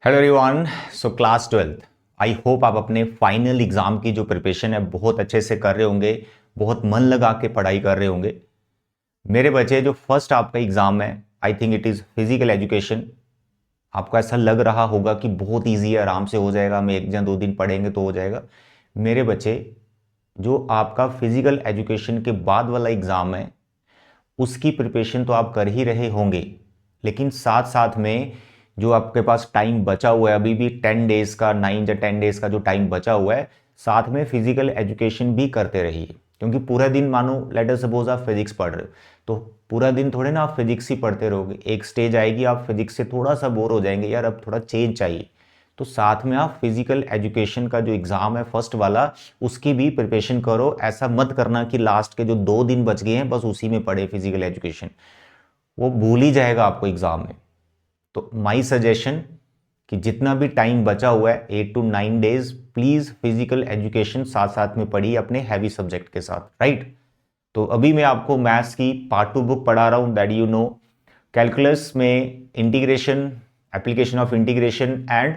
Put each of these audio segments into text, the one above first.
Hello everyone. So class 12th, I hope आप अपने final exam की जो प्रिपरेशन है बहुत अच्छे से कर रहे होंगे, बहुत मन लगा के पढ़ाई कर रहे होंगे। मेरे बच्चे, जो फर्स्ट आपका एग्जाम है, I think it is physical education. आपको ऐसा लग रहा होगा कि बहुत इजी है, आराम से हो जाएगा, हम एक या दो दिन पढ़ेंगे तो हो जाएगा। मेरे बच्चे, जो आपका फिजिकल एजुकेशन के बाद वाला एग्ज़ाम है उसकी प्रिपरेशन तो आप कर ही रहे होंगे, लेकिन साथ साथ में जो आपके पास टाइम बचा हुआ है, अभी भी 10 डेज का, 9 या 10 डेज का जो टाइम बचा हुआ है, साथ में फिजिकल एजुकेशन भी करते रहिए। क्योंकि पूरा दिन, मानो लेट अस सपोज आप फिजिक्स पढ़ रहे हो, तो पूरा दिन थोड़े ना आप फिजिक्स ही पढ़ते रहोगे। एक स्टेज आएगी आप फिजिक्स से थोड़ा सा बोर हो जाएंगे, यार अब थोड़ा चेंज चाहिए। तो साथ में आप फिजिकल एजुकेशन का जो एग्जाम है फर्स्ट वाला, उसकी भी प्रिपरेशन करो। ऐसा मत करना कि लास्ट के जो 2 दिन बच गए हैं बस उसी में पढ़े फिजिकल एजुकेशन, वो भूल ही जाएगा आपको एग्जाम में। तो माई सजेशन कि जितना भी टाइम बचा हुआ है 8 to 9 days, please physical education साथ साथ में पढ़िए अपने हैवी सब्जेक्ट के साथ, राइट। तो अभी मैं आपको मैथ्स की पार्ट 2 बुक पढ़ा रहा हूं, दैट यू नो। कैलकुलस में integration, application of integration and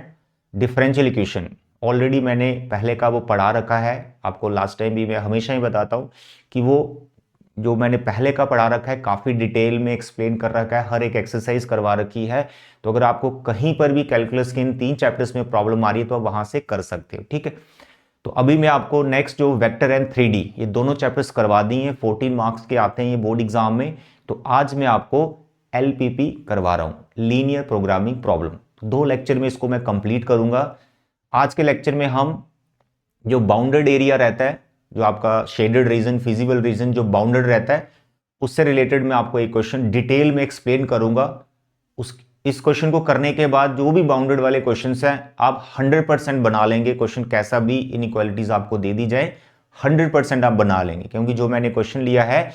differential equation, already मैंने पहले का वो पढ़ा रखा है आपको। लास्ट टाइम भी मैं हमेशा ही बताता हूँ कि वो जो मैंने पहले का पढ़ा रखा है काफ़ी डिटेल में एक्सप्लेन कर रखा है, हर एक एक्सरसाइज करवा रखी है। तो अगर आपको कहीं पर भी कैलकुलस के इन 3 चैप्टर्स में प्रॉब्लम आ रही है तो आप वहां से कर सकते हो, ठीक है। तो अभी मैं आपको नेक्स्ट जो वेक्टर एंड 3D, ये दोनों चैप्टर्स करवा दिए हैं। 14 मार्क्स के आते हैं ये बोर्ड एग्जाम में। तो आज मैं आपको LPP करवा रहा हूं, लीनियर प्रोग्रामिंग प्रॉब्लम। 2 लेक्चर में इसको मैं कंप्लीट करूंगा। आज के लेक्चर में हम जो बाउंडेड एरिया रहता है, जो आपका शेडेड रीजन, फिजिबल रीजन जो बाउंडेड रहता है, उससे रिलेटेड मैं आपको एक क्वेश्चन डिटेल में एक्सप्लेन करूंगा। इस क्वेश्चन को करने के बाद जो भी बाउंडेड वाले क्वेश्चंस हैं आप 100% बना लेंगे। क्वेश्चन कैसा भी इनइक्वालिटीज आपको दे दी जाए 100% आप बना लेंगे, क्योंकि जो मैंने क्वेश्चन लिया है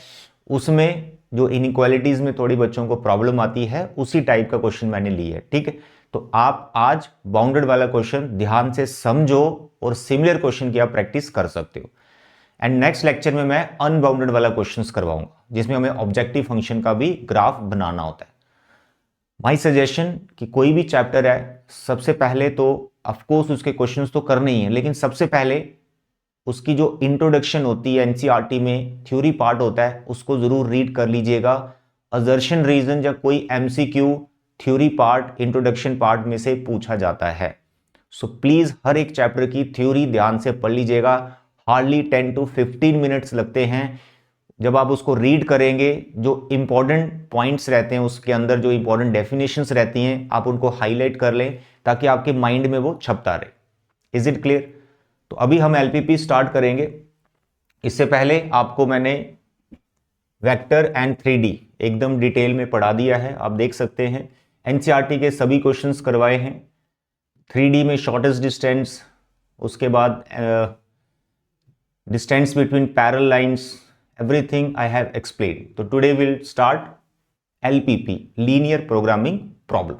उसमें जो इनइक्वालिटीज में थोड़ी बच्चों को प्रॉब्लम आती है उसी टाइप का क्वेश्चन मैंने लिया है, ठीक है। तो आप आज बाउंडेड वाला क्वेश्चन ध्यान से समझो और सिमिलर क्वेश्चन की आप प्रैक्टिस कर सकते हो। एंड नेक्स्ट लेक्चर में मैं अनबाउंडेड वाला क्वेश्चंस करवाऊंगा, जिसमें हमें ऑब्जेक्टिव फंक्शन का भी ग्राफ बनाना होता है। माई सजेशन कि कोई भी चैप्टर है, सबसे पहले तो ऑफकोर्स उसके क्वेश्चंस तो करने ही है, लेकिन सबसे पहले उसकी जो इंट्रोडक्शन होती है एनसीईआरटी में, थ्योरी पार्ट होता है, उसको जरूर रीड कर लीजिएगा। असर्शन रीजन या कोई MCQ theory part, introduction part में से पूछा जाता है। सो प्लीज हर एक चैप्टर की थ्योरी ध्यान से पढ़ लीजिएगा। हार्डली 10 to 15 मिनट्स लगते हैं। जब आप उसको रीड करेंगे, जो इंपॉर्टेंट पॉइंट्स रहते हैं उसके अंदर, जो इंपॉर्टेंट डेफिनेशंस रहती हैं, आप उनको हाईलाइट कर लें ताकि आपके माइंड में वो छपता रहे। Is it clear? तो अभी हम LPP स्टार्ट करेंगे। इससे पहले आपको मैंने वेक्टर एंड 3D एकदम डिटेल में पढ़ा दिया है, आप देख सकते हैं। एनसीईआरटी के सभी क्वेश्चंस करवाए हैं। 3D में शॉर्टेस्ट डिस्टेंस, उसके बाद distance between parallel lines, everything I have explained. तो today we'll start LPP, linear programming problem.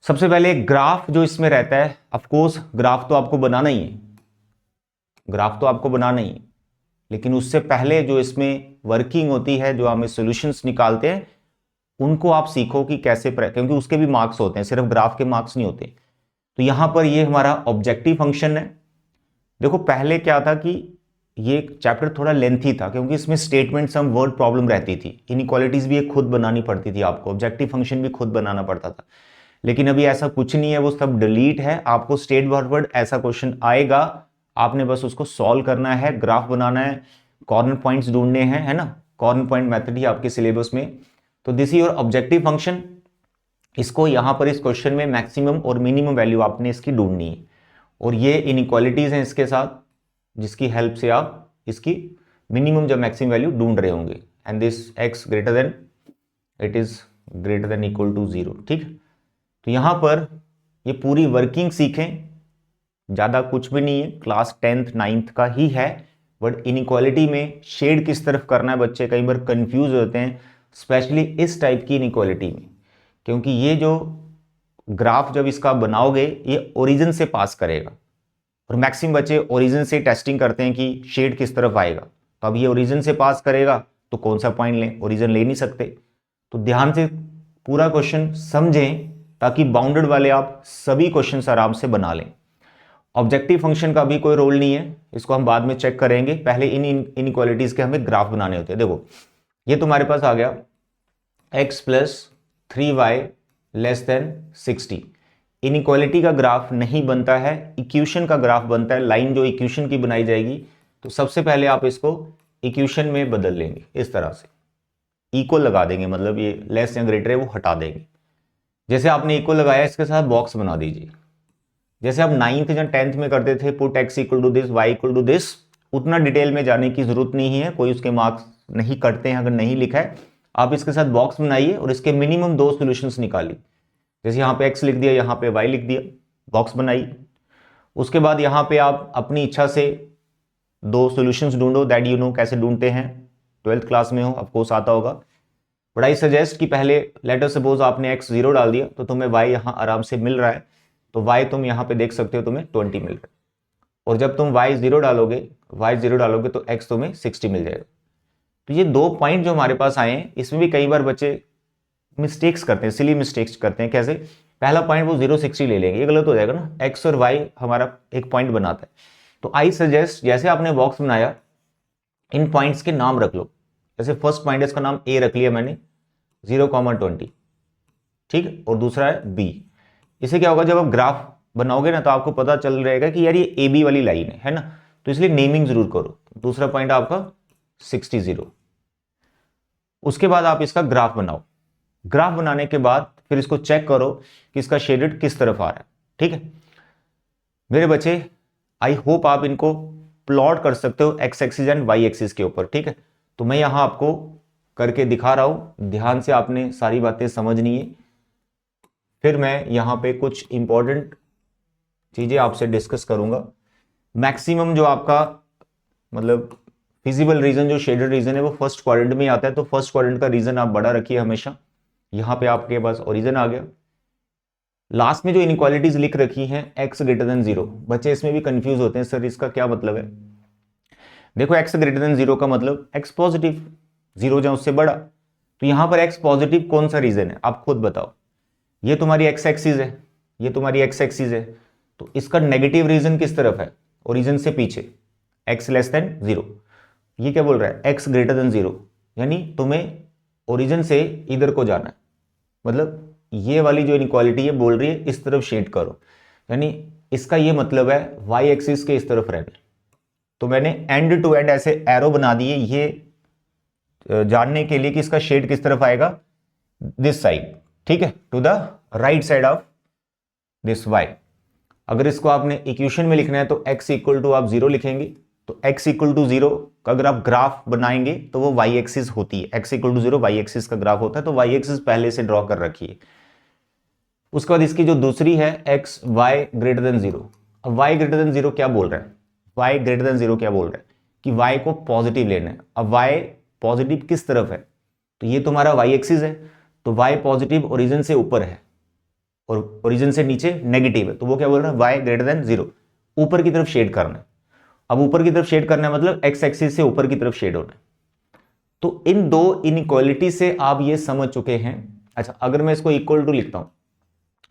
सबसे पहले ग्राफ जो इसमें रहता है, ऑफ कोर्स ग्राफ तो आपको बनाना ही है, ग्राफ तो आपको बनाना ही है, लेकिन उससे पहले जो इसमें वर्किंग होती है, जो हमें सॉल्यूशंस निकालते हैं, उनको आप सीखो कि कैसे, क्योंकि उसके भी मार्क्स होते हैं, सिर्फ ग्राफ के मार्क्स नहीं होते। तो यहां पर ये हमारा ऑब्जेक्टिव फंक्शन है। देखो पहले क्या था कि ये चैप्टर थोड़ा लेंथी था, क्योंकि इसमें स्टेटमेंट सम वर्ड प्रॉब्लम रहती थी, इनइक्वालिटीज भी एक खुद बनानी पड़ती थी आपको, ऑब्जेक्टिव फंक्शन भी खुद बनाना पड़ता था। लेकिन अभी ऐसा कुछ नहीं है, वो सब डिलीट है। आपको स्टेट फॉरवर्ड ऐसा क्वेश्चन आएगा, आपने बस उसको सॉल्व करना है, ग्राफ बनाना है, कॉर्नर पॉइंट्स ढूंढने हैं, है ना। कॉर्नर पॉइंट मेथड ही आपके सिलेबस में। तो this is your objective function. इसको यहां पर इस क्वेश्चन में मैक्सिमम और मिनिमम वैल्यू आपने इसकी ढूंढनी है, और ये इनइक्वालिटीज हैं इसके साथ, जिसकी हेल्प से आप इसकी मिनिमम या मैक्सिमम वैल्यू ढूंढ रहे होंगे। And this x greater than, it is greater than equal to 0, ठीक। तो यहां पर ये पूरी वर्किंग सीखें, ज्यादा कुछ भी नहीं है, क्लास 10th 9th का ही है। बट इनइक्वालिटी में शेड किस तरफ करना है, बच्चे कई बार कंफ्यूज होते हैं, स्पेशली इस टाइप की इनइक्वालिटी में, क्योंकि ये जो ग्राफ जब इसका बनाओगे ये ओरिजिन से पास करेगा, और मैक्सिमम बच्चे ओरिजिन से टेस्टिंग करते हैं कि शेड किस तरफ आएगा। तो अब ये ओरिजिन से पास करेगा तो कौन सा पॉइंट लें, ओरिजिन ले नहीं सकते। तो ध्यान से पूरा क्वेश्चन समझें, ताकि बाउंडेड वाले आप सभी क्वेश्चंस आराम से बना लें। ऑब्जेक्टिव फंक्शन का भी कोई रोल नहीं है, इसको हम बाद में चेक करेंगे, पहले इन इनइक्वालिटीज के हमें ग्राफ बनाने होते हैं। देखो ये तुम्हारे पास आ गया x plus 3y less than 60। Inequality का ग्राफ नहीं बनता है, इक्वेशन का ग्राफ बनता है। लाइन जो इक्वेशन की बनाई जाएगी, तो सबसे पहले आप इसको इक्वेशन में बदल लेंगे, इस तरह से इक्वल लगा देंगे, मतलब ये लेस या ग्रेटर है वो हटा देंगे। जैसे आपने इक्वल लगाया, इसके साथ बॉक्स बना दीजिए। जैसे आप 9th या 10th में करते थे, पुट x इक्वल टू दिस, y इक्वल टू दिस, उतना डिटेल में जाने की जरूरत नहीं है, कोई उसके मार्क्स नहीं कटते हैं अगर नहीं लिखा है। आप इसके साथ बॉक्स बनाइए और इसके मिनिमम 2 सॉल्यूशंस निकालिए। जैसे यहाँ पे x लिख दिया, यहाँ पे y लिख दिया, बॉक्स बनाइए। उसके बाद यहाँ पे आप अपनी इच्छा से 2 सॉल्यूशंस ढूंढो, दैट यू नो कैसे ढूंढते हैं, 12th क्लास में हो, ऑफकोर्स आता होगा। बट आई सजेस्ट कि पहले लेटर सपोज आपने x 0 डाल दिया, तो तुम्हें y यहाँ आराम से मिल रहा है, तो y तुम यहाँ पे देख सकते हो तुम्हें 20 मिल रहा है। और जब तुम y 0 डालोगे तो x तुम्हें 60 मिल जाएगा। तो ये 2 पॉइंट जो हमारे पास आए हैं, इसमें भी कई बार बच्चे मिस्टेक्स करते हैं, सिली मिस्टेक्स करते हैं। कैसे? पहला पॉइंट वो 0 60 ले लेंगे, ये गलत हो जाएगा ना, x और y हमारा एक पॉइंट बनाता है। तो आई सजेस्ट जैसे आपने बॉक्स बनाया, इन पॉइंट्स के नाम रख लो। जैसे फर्स्ट पॉइंट है, इसका नाम a रख लिया मैंने, 0,20, ठीक है, और दूसरा है b। इससे क्या होगा, जब आप ग्राफ बनाओगे ना, तो आपको पता चल रहेगा कि यार ये ए बी वाली लाइन है ना, तो इसलिए नेमिंग जरूर करो। दूसरा पॉइंट आपका 60। उसके बाद आप इसका ग्राफ बनाओ। ग्राफ बनाने के बाद फिर इसको चेक करो कि इसका शेडेड किस तरफ आ रहा है। ठीक है मेरे बच्चे, आई होप आप इनको प्लॉट कर सकते हो X axis and Y axis के ऊपर। ठीक है, तो मैं यहां आपको करके दिखा रहा हूं, ध्यान से आपने सारी बातें समझनी है। फिर मैं यहां पे कुछ इंपॉर्टेंट चीजें आपसे डिस्कस करूंगा। मैक्सिमम जो आपका मतलब फिजिबल रीजन, जो शेडेड रीजन है, वो फर्स्ट क्वाड्रेंट में आता है, तो फर्स्ट क्वाड्रेंट का रीजन आप बड़ा रखिए हमेशा। यहां पे आपके पास ओरिजिन आ गया। लास्ट में जो इनइक्वालिटीज लिख रखी हैं x ग्रेटर देन 0, बच्चे इसमें भी कंफ्यूज होते हैं, सर इसका क्या मतलब है। देखो x ग्रेटर देन 0 का मतलब x पॉजिटिव, 0 जहां उससे बड़ा, तो यहां पर x पॉजिटिव कौन सा रीजन है आप खुद बताओ। ये तुम्हारी x एक्सिस है, ये तुम्हारी x एक्सिस है, तो इसका नेगेटिव रीजन किस तरफ है, ओरिजिन से पीछे, x लेस देन 0। ये क्या बोल रहा है, x ग्रेटर देन 0, यानी तुम्हें ओरिजिन से इधर को जाना है। मतलब ये वाली जो इनइक्वालिटी है बोल रही है इस तरफ शेड करो, यानी इसका ये मतलब है y एक्सिस के इस तरफ रहना। तो मैंने एंड टू एंड ऐसे एरो बना दिए, ये जानने के लिए कि इसका शेड किस तरफ आएगा, दिस साइड। ठीक है, to the right side of this y। अगर इसको आपने इक्वेशन में लिखना है तो x इक्वल टू आप 0 लिखेंगे, तो x इक्वल टू 0 का अगर आप ग्राफ बनाएंगे तो वो y एक्सिस होती है, x equal to 0 y axis का ग्राफ होता है, तो y एक्सिस पहले से ड्रॉ कर रखिए। उसके बाद इसकी जो दूसरी है x y ग्रेटर देन 0। अब y ग्रेटर देन 0 क्या बोल रहा है, y ग्रेटर देन 0 क्या बोल रहा है कि y को पॉजिटिव लेना है। अब y पॉजिटिव किस तरफ है, तो ये तुम्हारा y एक्सिस है, तो y पॉजिटिव ओरिजिन से ऊपर है और ओरिजिन से नीचे नेगेटिव है, तो वो क्या बोल रहा है, y ग्रेटर देन 0, ऊपर की तरफ शेड करना है। अब ऊपर की तरफ शेड करना है मतलब x एक्सिस से ऊपर की तरफ शेड होना है। तो इन दो इनइक्वालिटी से आप ये समझ चुके हैं। अच्छा, अगर मैं इसको इक्वल टू लिखता हूं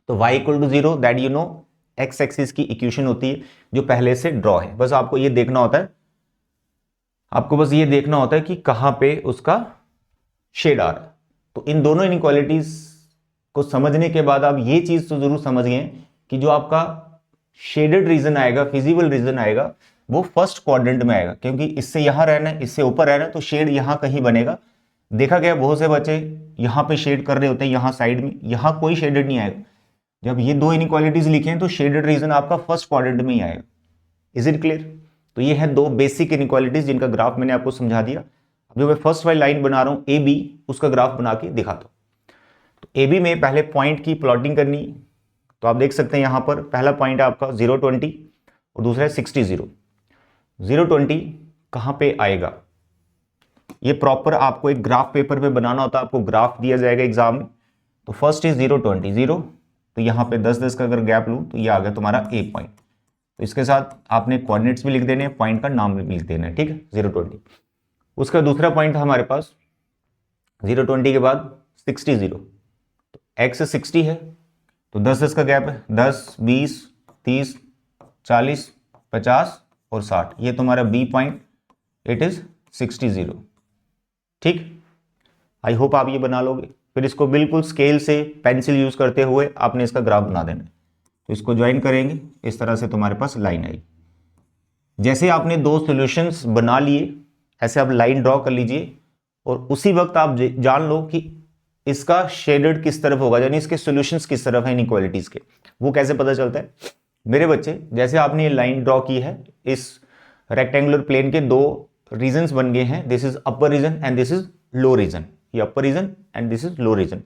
तो y equal to 0, that you know x axis की इक्वेशन होती है जो पहले से ड्रॉ है। बस आपको ये देखना होता है, आपको बस ये देखना होता है कि कहां पे उसका शेड आ रहा है। तो इन दोनों इनइक्वालिटीज को समझने के बाद आप ये चीज तो जरूर समझ गए कि जो आपका शेडेड रीजन आएगा, फिजिबल रीजन आएगा, वो फर्स्ट क्वाड्रेंट में आएगा, क्योंकि इससे यहां रहना है, इससे ऊपर रहना है, तो शेड यहां कहीं बनेगा। देखा गया बहुत से बच्चे यहां पे शेड कर रहे होते हैं, यहां साइड में, यहां कोई शेडेड नहीं आएगा। जब ये दो इनइक्वालिटीज लिखे हैं तो शेडेड रीजन आपका फर्स्ट क्वाड्रेंट में ही आएगा। Is it clear? तो ये है दो बेसिक इनइक्वालिटीज जिनका ग्राफ मैंने आपको समझा दिया। अब जो मैं फर्स्ट वाली लाइन बना रहा हूं ए बी, उसका ग्राफ बना के दिखाता हूं। तो ए बी में पहले पॉइंट की प्लॉटिंग करनी, तो आप देख सकते हैं यहां पर पहला पॉइंट है आपका 0,20 और दूसरा है 60। 0,20 कहां पे आएगा, ये प्रॉपर आपको एक ग्राफ पेपर पे बनाना होता है, आपको ग्राफ दिया जाएगा एग्जाम में। तो फर्स्ट इज 0,20, 0, तो यहां पे 10-10 का अगर गैप लूं तो ये आ गया तुम्हारा ए पॉइंट। तो इसके साथ आपने कोऑर्डिनेट्स भी लिख देने हैं, पॉइंट का नाम भी लिख देना है, ठीक है, 0,20। उसका दूसरा पॉइंट था हमारे पास 0,20 के बाद 60। तो एक्स 60 है, तो 10-10 का गैप है, 10, 20, 30, 40, 50 और 60, ये तुम्हारा बी पॉइंट, इट इज 60। ठीक, आई होप आप ये बना लोगे। फिर इसको बिल्कुल स्केल से पेंसिल यूज करते हुए आपने इसका ग्राफ बना देना है। तो इसको ज्वाइन करेंगे, इस तरह से तुम्हारे पास लाइन आई। जैसे आपने दो सॉल्यूशंस बना लिए, ऐसे आप लाइन ड्रॉ कर लीजिए और उसी वक्त आप जान लो कि इसका शेडेड किस तरफ होगा, यानी इसके सॉल्यूशंस किस तरफ है इनइक्वालिटीज के। वो कैसे पता चलता है मेरे बच्चे? जैसे आपने ये लाइन ड्रॉ की है, इस रेक्टेंगुलर प्लेन के दो रीजन्स बन गए हैं, this is upper region and this is low region. ये upper region and this is low region.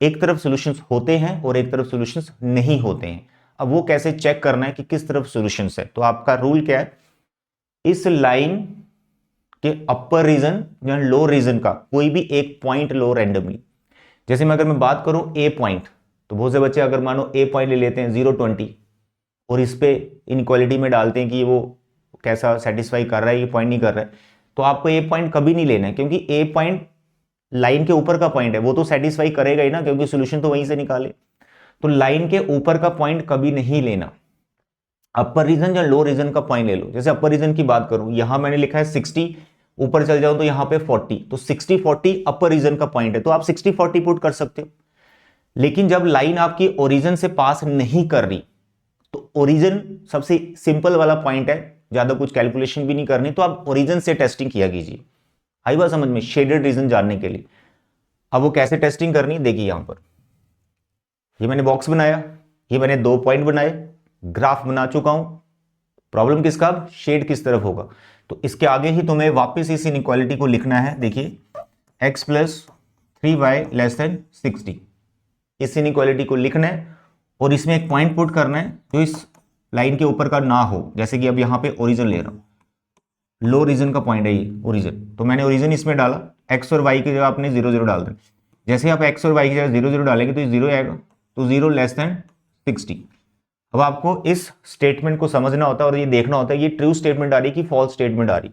एक तरफ सॉल्यूशंस होते हैं और एक तरफ सॉल्यूशंस नहीं होते हैं। अब वो कैसे चेक करना है कि किस तरफ सॉल्यूशंस है? तो आपका रूल क्या है, इस लाइन के अपर रीजन या लो रीजन का कोई भी एक पॉइंट लो रैंडमली। जैसे मैं अगर मैं बात करूं ए पॉइंट, तो बहुत से बच्चे अगर मानो ए पॉइंट ले लेते हैं 0.20 और इस पे इनइक्वालिटी में डालते हैं कि वो कैसा सेटिस्फाई कर रहा है, ये पॉइंट नहीं कर रहा है, तो आपको ए पॉइंट कभी नहीं लेना है, क्योंकि ए पॉइंट लाइन के ऊपर का पॉइंट है, वो तो सेटिस्फाई करेगा ही ना, क्योंकि सॉल्यूशन तो वहीं से निकाले। तो लाइन के ऊपर का पॉइंट कभी नहीं लेना, अपर रीजन या लो रीजन का पॉइंट ले लो। जैसे अपर रीजन की बात करूं, यहां मैंने लिखा है 60, ऊपर चल जाऊं तो यहां पे 40, तो 60-40 अपर रीजन का पॉइंट है, तो आप 60-40 पुट कर सकते हो। लेकिन जब लाइन आपकी ओरिजिन से पास नहीं कर रही, तो ओरिजिन सबसे सिंपल वाला पॉइंट है, ज्यादा कुछ कैलकुलेशन भी नहीं करनी, तो आप ओरिजिन से टेस्टिंग किया कीजिए। आई बात समझ में? शेडेड रीजन जानने के लिए। अब वो कैसे टेस्टिंग करनी, देखिए यहां पर ये मैंने बॉक्स बनाया, ये मैंने 2 पॉइंट बनाए, ग्राफ बना चुका हूं। प्रॉब्लम किसका? शेड किस तरफ होगा। तो इसके आगे ही तुम्हें वापस इस इनइक्वालिटी को लिखना है। देखिए x + 3y < 60, इस इनइक्वालिटी को लिखना है और इसमें एक पॉइंट पुट करना है जो इस लाइन के ऊपर का ना हो। जैसे कि अब यहां पे ओरिजिन ले रहा हूं, लो रीजन का पॉइंट है ये ओरिजिन, तो मैंने ओरिजिन इसमें डाला, x और y की जगह आपने 0-0 डाल देना। जैसे आप x और y की जगह 0-0 डालेंगे तो ये 0 आएगा, तो 0 < 60। अब आपको इस स्टेटमेंट को समझना होता है और ये देखना होता है ये ट्रू स्टेटमेंट आ रही है कि फॉल्स स्टेटमेंट आ रही।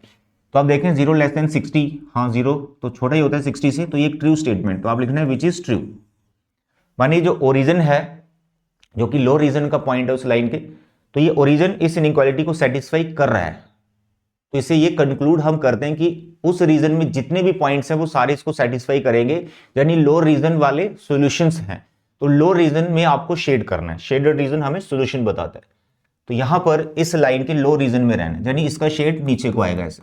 तो आप देखें 0 < 60, हाँ 0 तो छोटा ही होता है 60 से, तो ये ट्रू स्टेटमेंट, तो आप लिखना है विच इज ट्रू। मानिए जो ओरिजिन है, जो कि लो रीजन का पॉइंट है उस लाइन के, तो ये ओरिजिन इस इनइक्वालिटी को सेटिस्फाई कर रहा है। तो इससे ये कंक्लूड हम करते हैं कि उस रीजन में जितने भी पॉइंट्स हैं वो सारे इसको सेटिस्फाई करेंगे, यानी लो रीजन वाले सॉल्यूशंस हैं। तो लो रीजन में आपको शेड करना है, शेडेड रीजन हमें सॉल्यूशन बताता है। तो यहां पर इस लाइन के लो रीजन में रहना है, यानी इसका शेड नीचे को आएगा। ऐसे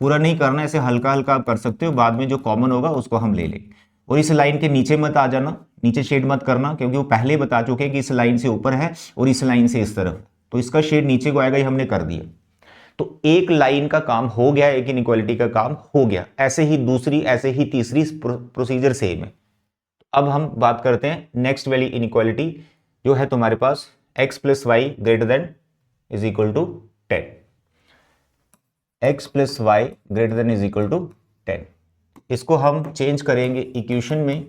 पूरा नहीं करना, ऐसे हल्का हल्का आप कर सकते हो, बाद में जो कॉमन होगा उसको हम ले लेंगे। और इस लाइन के नीचे मत आ जाना, नीचे शेड मत करना, क्योंकि वो पहले बता चुके हैं कि इस लाइन से ऊपर है और इस लाइन से इस तरफ, तो इसका शेड नीचे को आएगा, ये हमने कर दिया। तो एक लाइन का काम हो गया, एक इनइक्वालिटी का काम हो गया। ऐसे ही दूसरी, ऐसे ही तीसरी, प्रोसीजर सेम है। अब हम बात करते हैं नेक्स्ट वाली इनइक्वालिटी, जो है तुम्हारे पास x + y > 10, x + y > 10। इसको हम चेंज करेंगे इक्वेशन में,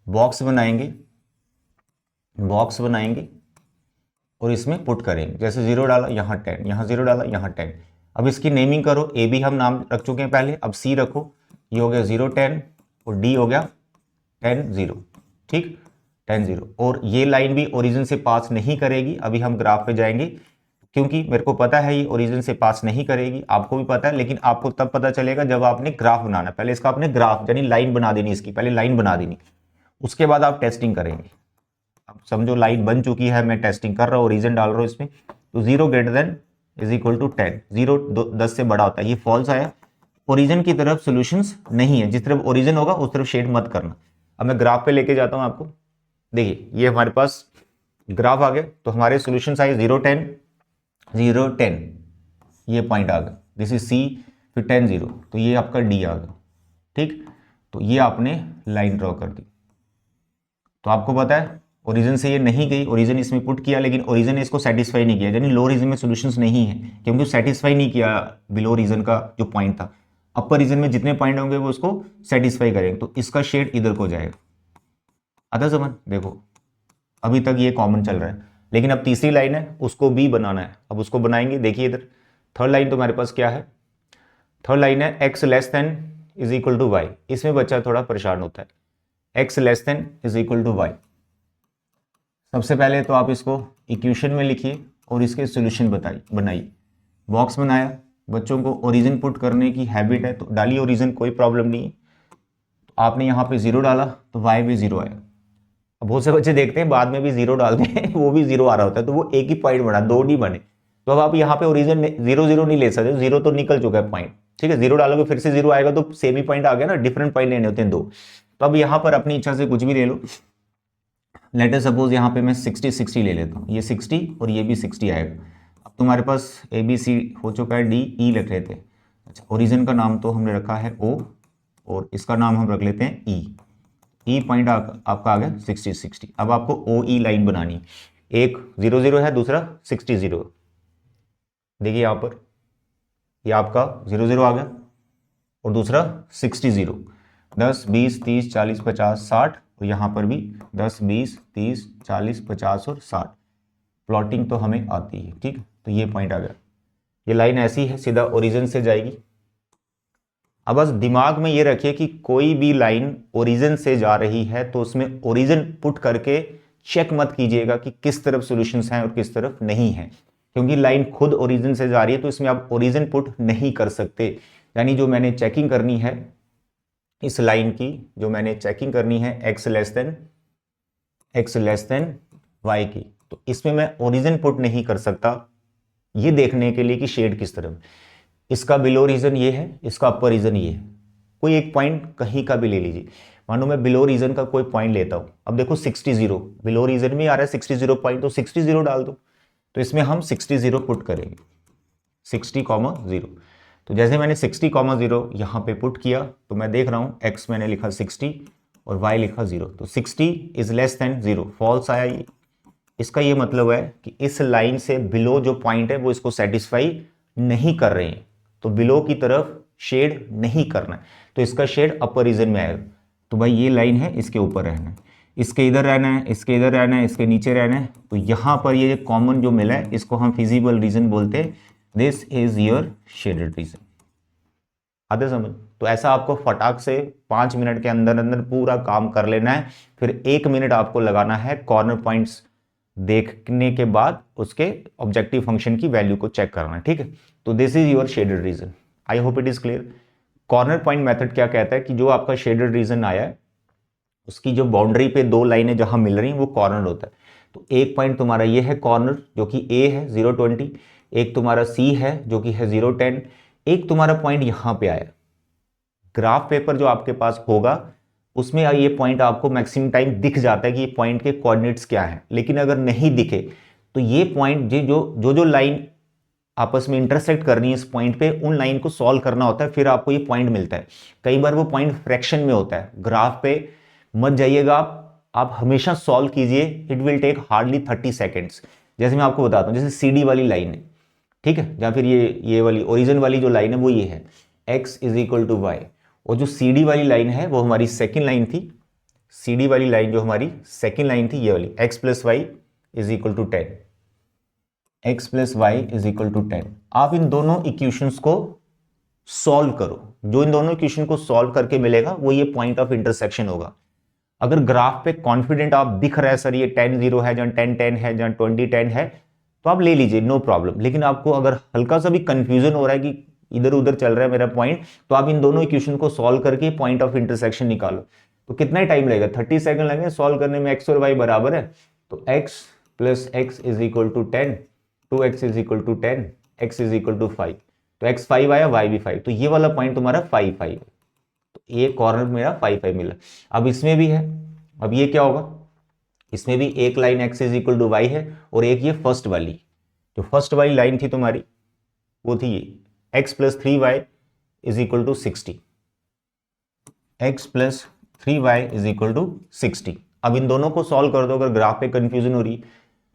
बॉक्स बनाएंगे और इसमें पुट करेंगे। जैसे 0 डाला यहां 10, यहां 0 डाला यहां 10। अब इसकी नेमिंग करो, ए बी हम नाम रख चुके हैं पहले, अब सी रखो, ये हो गया 0 10 और डी हो गया 10 0, ठीक 10 0। और ये लाइन भी ओरिजिन से पास नहीं करेगी। अभी हम ग्राफ पे जाएंगे, क्योंकि मेरे को पता है ये ओरिजिन से पास नहीं करेगी, आपको भी पता है, लेकिन आपको तब पता चलेगा जब आपने ग्राफ बनाना। पहले इसका आपने ग्राफ यानी लाइन बना देनी, इसकी पहले लाइन बना देनी, उसके बाद आप टेस्टिंग करेंगे। अब समझो लाइन बन चुकी है, मैं टेस्टिंग कर रहा हूँ, ओरिजिन डाल रहा हूँ इसमें, तो 0 < 10, 0 10 से बड़ा होता है, ये फॉल्स आया। ओरिजिन की तरफ सॉल्यूशंस नहीं है, जिस तरफ ओरिजिन होगा उस तरफ शेड मत करना। अब मैं ग्राफ पे लेके जाता हूं आपको, देखिए ये हमारे पास ग्राफ आ गया। तो हमारे सॉल्यूशंस आए 0 10 0 10, ये पॉइंट आ गया, दिस इज सी, फिर 10 0, तो ये आपका डी आ गया, ठीक। तो ये आपने लाइन ड्रॉ कर दी। तो आपको पता है ओरिजिन से ये नहीं गई, ओरिजिन इसमें पुट किया, लेकिन ओरिजिन ने इसको सेटिस्फाई नहीं किया, यानी लो रीजन में सॉल्यूशंस नहीं है, क्योंकि सेटिस्फाई नहीं किया बिलो रीजन का जो पॉइंट था। अपर रीजन में जितने पॉइंट होंगे वो उसको सेटिस्फाई करेंगे, तो इसका शेड इधर को जाएगा। आता समझ? देखो अभी तक ये कॉमन चल रहा है, लेकिन अब तीसरी लाइन है, उसको भी बनाना है। अब उसको बनाएंगे, देखिए इधर थर्ड लाइन तुम्हारे पास क्या है, थर्ड लाइन है x < y। इसमें बच्चा थोड़ा परेशान होता है, x < y। सबसे पहले तो आप इसको इक्वेशन में लिखिए और इसके सॉल्यूशन बनाइए। बॉक्स बनाया, बच्चों को ओरिजिन पुट करने की हैबिट है तो डालिए ओरिजिन, कोई प्रॉब्लम नहीं है। तो आपने यहाँ पे 0 डाला तो y भी 0 आया। अब बहुत से बच्चे देखते हैं बाद में भी 0 डालते हैं वो भी 0 आ रहा होता है, तो वो एक ही पॉइंट बना, दो नहीं बने। तो अब आप यहाँ पे ओरिजिन 0 नहीं ले सकते, 0 तो निकल चुका है पॉइंट, ठीक है। 0 डालोगे फिर से 0 आएगा तो सेम ही पॉइंट आ गया ना, डिफरेंट पॉइंट लेने होते हैं दो। तो अब यहाँ पर अपनी इच्छा से कुछ भी ले लो। लेट अस सपोज यहाँ पे मैं 60 ले लेता हूँ, ये 60 और ये भी 60 आएगा। अब तुम्हारे पास ABC हो चुका है, D E लिख रहे थे। अच्छा, ओरिजिन का नाम तो हमने रखा है O और इसका नाम हम रख लेते हैं E पॉइंट आपका आ गया 60। अब आपको OE लाइन बनानी है, एक 0 है, दूसरा 60। देखिए यहाँ पर ये आपका 0 आ गया और दूसरा 60। 10 20 30 40 50 60 और यहाँ पर भी 10 20 30 40 50 और 60। प्लॉटिंग तो हमें आती है, ठीक है। तो ये पॉइंट आ गया, ये लाइन ऐसी है सीधा ओरिजिन से जाएगी। अब बस दिमाग में ये रखिए कि कोई भी लाइन ओरिजिन से जा रही है तो उसमें ओरिजिन पुट करके चेक मत कीजिएगा कि किस तरफ सॉल्यूशंस हैं और किस तरफ नहीं है, क्योंकि लाइन खुद ओरिजिन से जा रही है तो इसमें आप ओरिजिन पुट नहीं कर सकते। यानी जो मैंने चेकिंग करनी है इस लाइन की, जो मैंने चेकिंग करनी है x लेस देन y की, तो इसमें मैं ओरिजिन पुट नहीं कर सकता ये देखने के लिए कि शेड किस तरफ। इसका बिलो रीजन ये है, इसका अपर रीजन ये है। कोई एक पॉइंट कहीं का भी ले लीजिए, मानो मैं बिलो रीजन का कोई पॉइंट लेता हूं। अब देखो 60 बिलो रीजन में आ रहा है 60 पॉइंट, तो 60 डाल दो। तो इसमें हम 60 पुट करेंगे, 60,0। तो जैसे मैंने 60,0 यहाँ पे पुट किया तो मैं देख रहा हूँ x मैंने लिखा 60 और y लिखा 0, तो 60 इज लेस देन 0, फॉल्स आया ये। इसका ये मतलब है कि इस लाइन से बिलो जो पॉइंट है वो इसको सेटिस्फाई नहीं कर रहे हैं, तो बिलो की तरफ शेड नहीं करना है, तो इसका शेड अपर रीजन में आएगा। तो भाई ये लाइन है, इसके ऊपर रहना है, इसके इधर रहना है, इसके इधर रहना है, इसके नीचे रहना है। तो यहाँ पर ये कॉमन जो मिला है इसको हम फिजिबल रीजन बोलते हैं। This is your shaded region. आते समझ? तो ऐसा आपको फटाक से 5 मिनट के अंदर अंदर पूरा काम कर लेना है। फिर 1 मिनट आपको लगाना है कॉर्नर पॉइंट्स देखने के बाद उसके ऑब्जेक्टिव फंक्शन की वैल्यू को चेक करना है, ठीक है। तो this is your shaded region. I hope it is clear. Corner point method क्या कहता है कि जो आपका शेडेड रीजन आया है उसकी जो बाउंड्री पे दो लाइनें जहां मिल रही हैं वो कॉर्नर होता है। तो एक पॉइंट तुम्हारा ये है कॉर्नर जो कि A है 0,20, एक तुम्हारा C है जो कि है 0,10, एक तुम्हारा पॉइंट यहां पे आया। ग्राफ पेपर जो आपके पास होगा उसमें ये पॉइंट आपको मैक्सिमम टाइम दिख जाता है कि ये पॉइंट के कोऑर्डिनेट्स क्या हैं, लेकिन अगर नहीं दिखे तो ये पॉइंट जो लाइन आपस में इंटरसेक्ट करनी है इस पॉइंट पे, उन लाइन को सॉल्व करना होता है, फिर आपको ये पॉइंट मिलता है। कई बार वो पॉइंट फ्रैक्शन में होता है। ग्राफ पे मत जाइएगा आप हमेशा सॉल्व कीजिए, it will take hardly 30 seconds. जैसे मैं आपको बताता हूँ, जैसे CD वाली लाइन है, ठीक है, या फिर ये वाली ओरिजिन वाली जो लाइन है वो ये है x is equal to Y, और जो CD वाली लाइन है वो हमारी सेकेंड लाइन थी। CD वाली लाइन जो हमारी सेकेंड लाइन थी ये वाली, x plus Y is equal to 10, x plus Y is equal to 10। आप इन दोनों इक्वेशंस को सॉल्व करो, जो इन दोनों इक्वेशन को सॉल्व करके मिलेगा वो ये पॉइंट ऑफ इंटरसेक्शन होगा। अगर ग्राफ पे कॉन्फिडेंट आप दिख रहा है सर ये 10-0 है, जहां 10-10 है, जहां 20-10 है, तो आप ले लीजिए, नो प्रॉब्लम। लेकिन आपको अगर हल्का सा भी कंफ्यूजन हो रहा है कि इधर उधर चल रहा है मेरा पॉइंट, तो आप इन दोनों इक्वेशन को सॉल्व करके पॉइंट ऑफ इंटरसेक्शन निकालो। तो कितना टाइम लगेगा? 30 सेकंड लगेंगे सॉल्व करने में। x और y बराबर है तो x plus x is equal to 10, 2x is equal to 10, x is equal to 5। तो x 5 आया, y भी 5, तो ये वाला पॉइंट तुम्हारा 5-5 है। तो ये कॉर्नर मेरा 5-5 मिला। अब इसमें भी है, अब ये क्या होगा, इसमें भी एक line x is equal to Y है और एक ये फर्स्ट वाली, जो फर्स्ट वाली लाइन थी तुम्हारी वो थी ये x plus 3y is equal to 60, x plus 3y is equal to 60। अब इन दोनों को सॉल्व कर दो। अगर ग्राफ पे कंफ्यूजन हो रही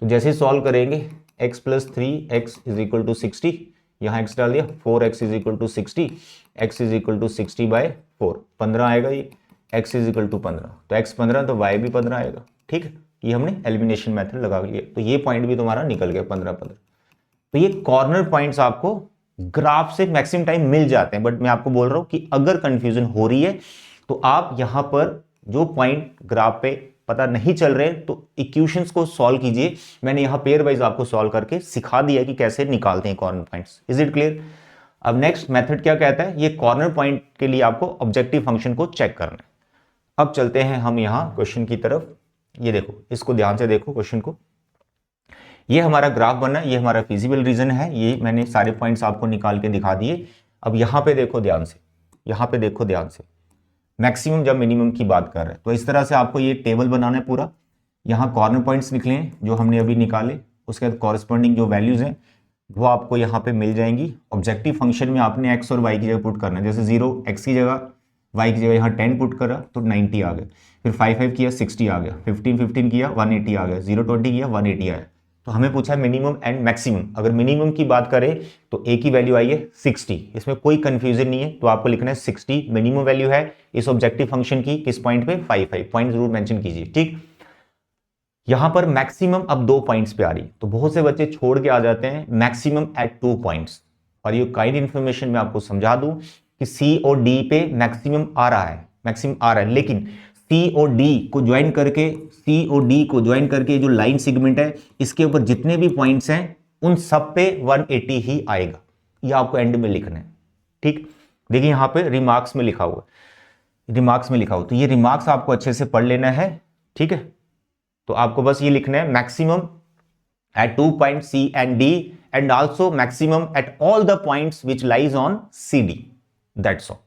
तो जैसे सॉल्व करेंगे x plus 3x is equal to 60, यहाँ x डाल दिया, 4x is equal to 60, x is equal to 60 by 4, 15 आएगा ये, x इज इक्वल टू 15, तो x 15 तो y भी 15 आएगा, ठीक है। ये हमने एलिमिनेशन मेथड लगा लिया, तो ये पॉइंट भी तुम्हारा निकल गया 15-15। तो ये कॉर्नर पॉइंट्स आपको ग्राफ से मैक्सिमम टाइम मिल जाते हैं, बट मैं आपको बोल रहा हूं कि अगर कंफ्यूजन हो रही है तो आप यहां पर जो पॉइंट ग्राफ पे पता नहीं चल रहे तो इक्वेशंस को सॉल्व कीजिए। मैंने यहाँ पेयर वाइज आपको सॉल्व करके सिखा दिया कि कैसे निकालते हैं corner points. Is it clear? अब नेक्स्ट मेथड क्या कहता है, ये कॉर्नर पॉइंट के लिए आपको ऑब्जेक्टिव फंक्शन को चेक करना है। अब चलते हैं हम यहाँ क्वेश्चन की तरफ। ये देखो, इसको ध्यान से देखो क्वेश्चन को। ये हमारा ग्राफ बना, ये हमारा फिजिबल रीजन है, ये मैंने सारे पॉइंट्स आपको निकाल के दिखा दिए। अब यहाँ पे देखो ध्यान से, यहाँ पे देखो ध्यान से, मैक्सिमम जब मिनिमम की बात कर रहे हैं तो इस तरह से आपको ये टेबल बनाना है पूरा। यहाँ कॉर्नर पॉइंट्स निकले हैं जो हमने अभी निकाले, उसके बाद कॉरस्पॉन्डिंग जो वैल्यूज हैं वो आपको यहाँ पे मिल जाएंगी। ऑब्जेक्टिव फंक्शन में आपने एक्स और वाई की जगह पुट करना है, जैसे 0 एक्स की जगह, वाई की जगह यहाँ 10 पुट करा तो 90 आ गया, फिर 5 किया 60 आ गया, 15 किया 180 आ गया, 0 किया 180 आया। तो हमें पूछा है मिनिमम एंड मैक्सिमम। अगर मिनिमम की बात करें तो ए की वैल्यू आई है 60, इसमें कोई कंफ्यूजन नहीं है, तो आपको लिखना है 60 मिनिमम वैल्यू है इस ऑब्जेक्टिव फंक्शन की। किस पॉइंट पे? 5 पॉइंट जरूर मेंशन कीजिए, ठीक। यहां पर मैक्सिमम अब 2 पॉइंट्स पे आ रही, तो बहुत से बच्चे छोड़ के आ जाते हैं मैक्सिमम एट 2 पॉइंट्स। और ये काइंड इन्फॉर्मेशन मैं आपको समझा दूं कि सी और डी पे मैक्सिमम आ रहा है, मैक्सिमम आ रहा है, लेकिन सी और डी को ज्वाइन करके, सी और डी को ज्वाइन करके जो लाइन सेगमेंट है इसके ऊपर जितने भी पॉइंट्स हैं उन सब पे 180 ही आएगा। ये आपको एंड में लिखना है, ठीक। देखिए यहां पे रिमार्क्स में लिखा हुआ, रिमार्क्स में लिखा हुआ, तो ये रिमार्क्स आपको अच्छे से पढ़ लेना है, ठीक है। तो आपको बस ये लिखना है maximum at 2 point C and D and also maximum at all the points which lies on C D, that's all,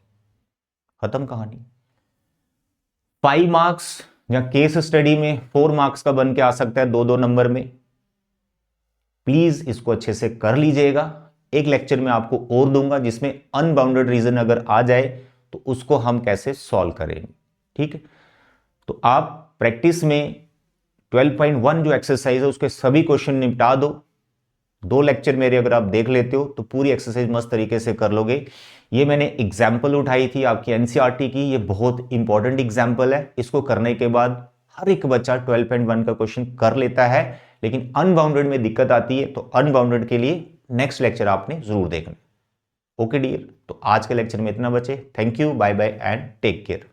खत्म कहानी। 5 मार्क्स या केस स्टडी में 4 मार्क्स का बन के आ सकता है 2-2 नंबर में। प्लीज इसको अच्छे से कर लीजिएगा। एक लेक्चर में आपको और दूंगा जिसमें अनबाउंडेड रीजन अगर आ जाए तो उसको हम कैसे सॉल्व करेंगे, ठीक है। तो आप प्रैक्टिस में 12.1 जो एक्सरसाइज है उसके सभी क्वेश्चन निपटा दो। 2 लेक्चर मेरे अगर आप देख लेते हो तो पूरी एक्सरसाइज मस्त तरीके से कर लोगे। ये मैंने एग्जाम्पल उठाई थी आपकी एनसीईआरटी की, ये बहुत इंपॉर्टेंट एग्जाम्पल है। इसको करने के बाद हर एक बच्चा 12.1 का क्वेश्चन कर लेता है, लेकिन अनबाउंडेड में दिक्कत आती है, तो अनबाउंडेड के लिए नेक्स्ट लेक्चर आपने जरूर देखना। ओके डियर, तो आज के लेक्चर में इतना बचे। Thank you, bye bye and take care.